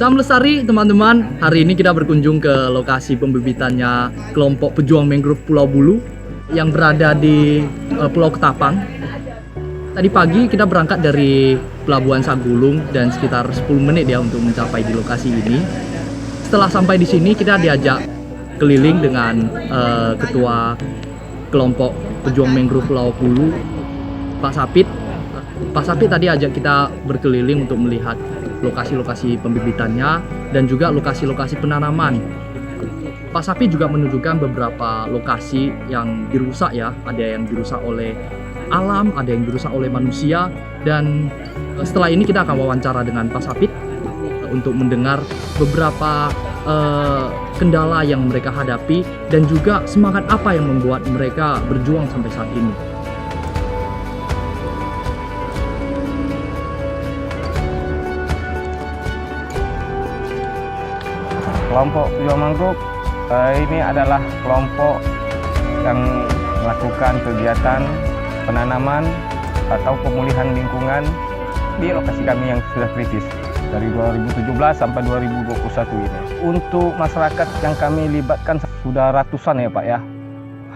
Salam lestari teman-teman, hari ini kita berkunjung ke lokasi pembibitannya kelompok pejuang mangrove Pulau Bulu yang berada di Pulau Ketapang. Tadi pagi kita berangkat dari Pelabuhan Sagulung dan sekitar 10 menit ya untuk mencapai di lokasi ini. Setelah sampai di sini kita diajak keliling dengan ketua kelompok pejuang mangrove Pulau Bulu, Pak Sapit. Pak Sapit tadi ajak kita berkeliling untuk melihat lokasi-lokasi pembibitannya dan juga lokasi-lokasi penanaman. Pak Sapit juga menunjukkan beberapa lokasi yang dirusak ya, ada yang dirusak oleh alam, ada yang dirusak oleh manusia, dan setelah ini kita akan wawancara dengan Pak Sapit untuk mendengar beberapa kendala yang mereka hadapi dan juga semangat apa yang membuat mereka berjuang sampai saat ini. Kelompok pejuang mangrove ini adalah kelompok yang melakukan kegiatan penanaman atau pemulihan lingkungan di lokasi kami yang sudah kritis dari 2017 sampai 2021 ini. Untuk masyarakat yang kami libatkan sudah ratusan ya Pak ya,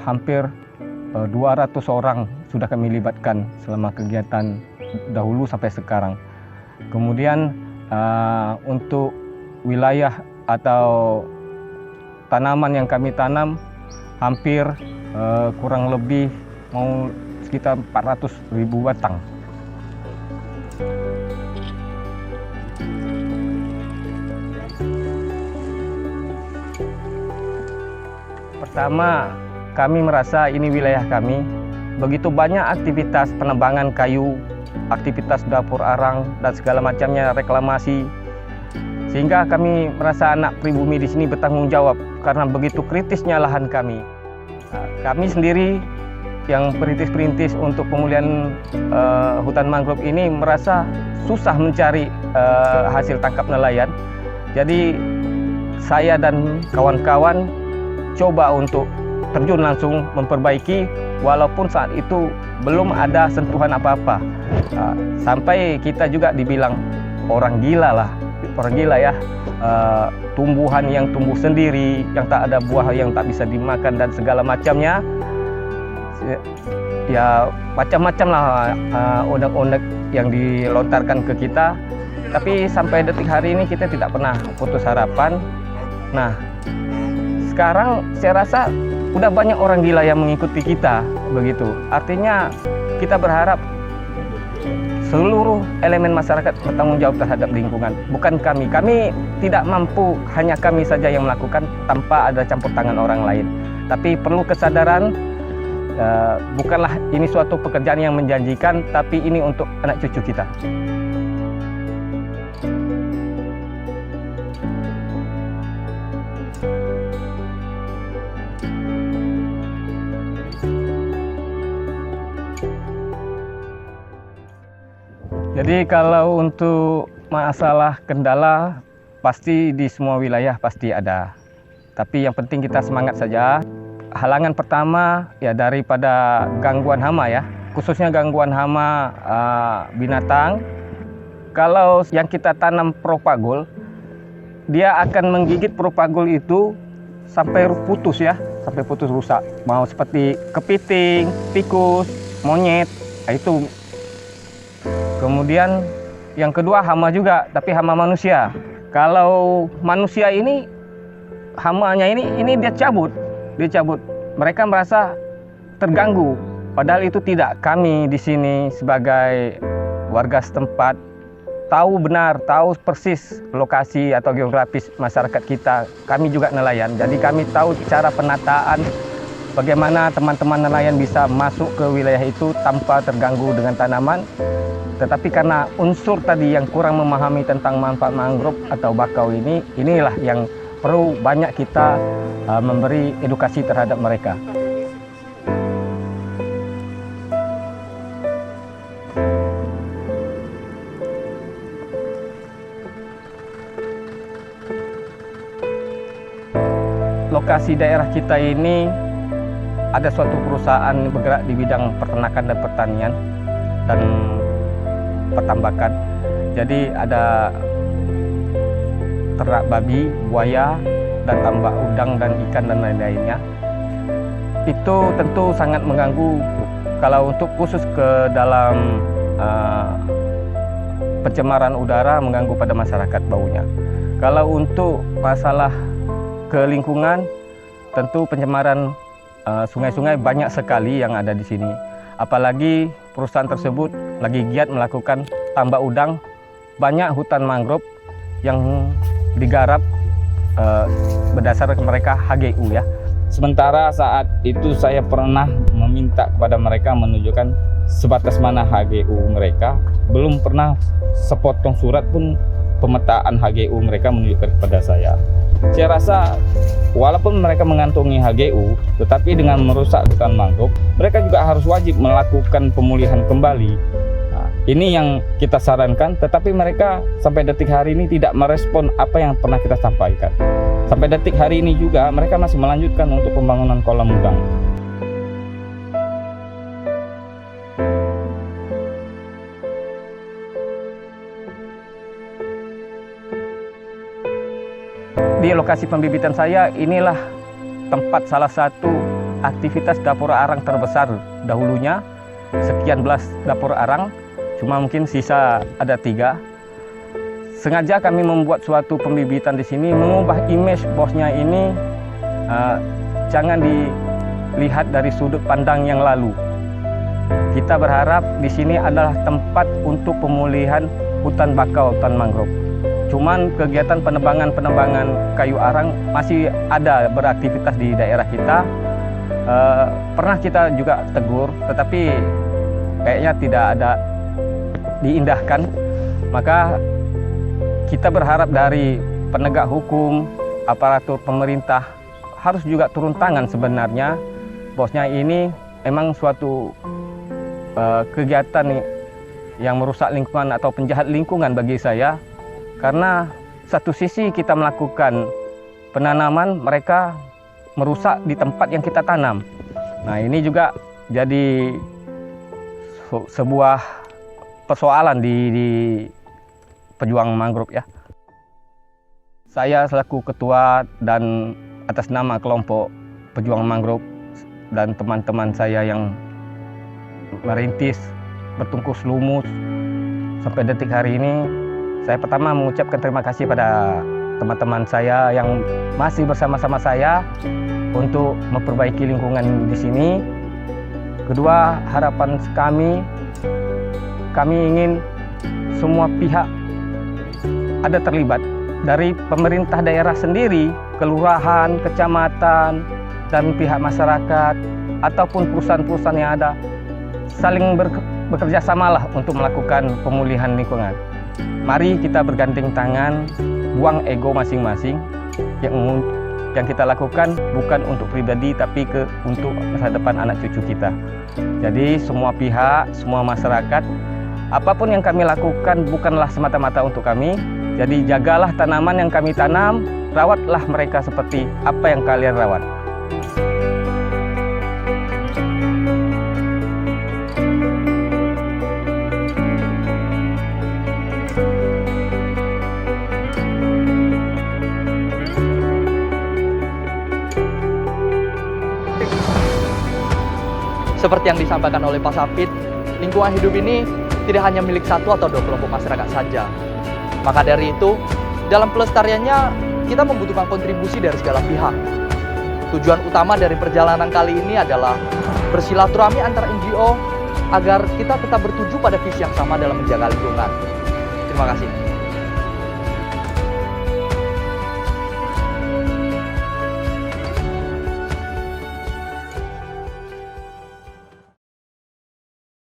hampir 200 orang sudah kami libatkan selama kegiatan dahulu sampai sekarang. Kemudian untuk wilayah atau tanaman yang kami tanam hampir kurang lebih mau sekitar 400.000 batang. Pertama, kami merasa ini wilayah kami, begitu banyak aktivitas penebangan kayu, aktivitas dapur arang dan segala macamnya reklamasi. Sehingga kami merasa anak pribumi di sini bertanggung jawab karena begitu kritisnya lahan kami. Kami sendiri yang perintis-perintis untuk pemulihan hutan mangrove ini merasa susah mencari hasil tangkap nelayan. Jadi saya dan kawan-kawan coba untuk terjun langsung memperbaiki walaupun saat itu belum ada sentuhan apa-apa. Sampai kita juga dibilang orang gila ya, tumbuhan yang tumbuh sendiri, yang tak ada buah yang tak bisa dimakan dan segala macamnya, ya macam-macam lah ondek-ondek yang dilontarkan ke kita. Tapi sampai detik hari ini kita tidak pernah putus harapan. Nah, sekarang saya rasa udah banyak orang gila yang mengikuti kita begitu. Artinya kita berharap seluruh elemen masyarakat bertanggung jawab terhadap lingkungan. Bukan kami tidak mampu, hanya kami saja yang melakukan tanpa ada campur tangan orang lain. Tapi perlu kesadaran, bukanlah ini suatu pekerjaan yang menjanjikan, tapi ini untuk anak cucu kita. Jadi kalau untuk masalah kendala pasti di semua wilayah pasti ada. Tapi yang penting kita semangat saja. Halangan pertama ya daripada gangguan hama ya, khususnya gangguan hama binatang. Kalau yang kita tanam propagol, dia akan menggigit propagol itu sampai putus ya, sampai putus rusak. Mau seperti kepiting, tikus, monyet, itu. Kemudian yang kedua hama juga, tapi hama manusia. Kalau manusia ini hamanya ini dia cabut. Mereka merasa terganggu, padahal itu tidak. Kami di sini sebagai warga setempat tahu benar, tahu persis lokasi atau geografis masyarakat kita. Kami juga nelayan, jadi kami tahu cara penataan bagaimana teman-teman nelayan bisa masuk ke wilayah itu tanpa terganggu dengan tanaman. Tetapi karena unsur tadi yang kurang memahami tentang manfaat mangrove atau bakau inilah yang perlu banyak kita memberi edukasi terhadap mereka. Lokasi daerah kita ini ada suatu perusahaan bergerak di bidang peternakan dan pertanian dan petambakan. Jadi ada ternak babi, buaya, dan tambak udang dan ikan dan lain-lainnya. Itu tentu sangat mengganggu kalau untuk khusus ke dalam pencemaran udara, mengganggu pada masyarakat baunya. Kalau untuk masalah ke lingkungan, tentu pencemaran sungai-sungai banyak sekali yang ada di sini. Apalagi perusahaan tersebut lagi giat melakukan tambak udang, banyak hutan mangrove yang digarap berdasarkan mereka HGU ya. Sementara saat itu saya pernah meminta kepada mereka menunjukkan sebatas mana HGU mereka, belum pernah sepotong surat pun pemetaan HGU mereka menunjukkan kepada saya. Saya rasa walaupun mereka mengantongi HGU, tetapi dengan merusak hutan mangrove, mereka juga harus wajib melakukan pemulihan kembali. Nah, ini yang kita sarankan, tetapi mereka sampai detik hari ini tidak merespon apa yang pernah kita sampaikan. Sampai detik hari ini juga mereka masih melanjutkan untuk pembangunan kolam udang. Di lokasi pembibitan saya, inilah tempat salah satu aktivitas dapur arang terbesar dahulunya. Sekian belas dapur arang, cuma mungkin sisa ada 3. Sengaja kami membuat suatu pembibitan di sini, mengubah image bosnya ini jangan dilihat dari sudut pandang yang lalu. Kita berharap di sini adalah tempat untuk pemulihan hutan bakau, hutan mangrove. Cuman kegiatan penebangan kayu arang masih ada beraktivitas di daerah kita. Pernah kita juga tegur, tetapi kayaknya tidak ada diindahkan. Maka kita berharap dari penegak hukum, aparatur pemerintah harus juga turun tangan sebenarnya. Bosnya ini memang suatu kegiatan yang merusak lingkungan atau penjahat lingkungan bagi saya. Karena satu sisi kita melakukan penanaman, mereka merusak di tempat yang kita tanam. Nah, ini juga jadi sebuah persoalan di pejuang mangrove ya. Saya selaku ketua dan atas nama kelompok pejuang mangrove dan teman-teman saya yang merintis bertungkus lumus sampai detik hari ini, saya pertama mengucapkan terima kasih pada teman-teman saya yang masih bersama-sama saya untuk memperbaiki lingkungan di sini. Kedua, harapan kami ingin semua pihak ada terlibat, dari pemerintah daerah sendiri, kelurahan, kecamatan, dan pihak masyarakat, ataupun perusahaan-perusahaan yang ada, saling bekerja samalah untuk melakukan pemulihan lingkungan. Mari kita bergandeng tangan, buang ego masing-masing. Yang kita lakukan bukan untuk pribadi, tapi untuk masa depan anak cucu kita. Jadi semua pihak, semua masyarakat, apapun yang kami lakukan bukanlah semata-mata untuk kami. Jadi jagalah tanaman yang kami tanam, rawatlah mereka seperti apa yang kalian rawat. Seperti yang disampaikan oleh Pak Sapit, lingkungan hidup ini tidak hanya milik satu atau 2 kelompok masyarakat saja. Maka dari itu, dalam pelestariannya, kita membutuhkan kontribusi dari segala pihak. Tujuan utama dari perjalanan kali ini adalah bersilaturahmi antar NGO agar kita tetap bertuju pada visi yang sama dalam menjaga lingkungan. Terima kasih.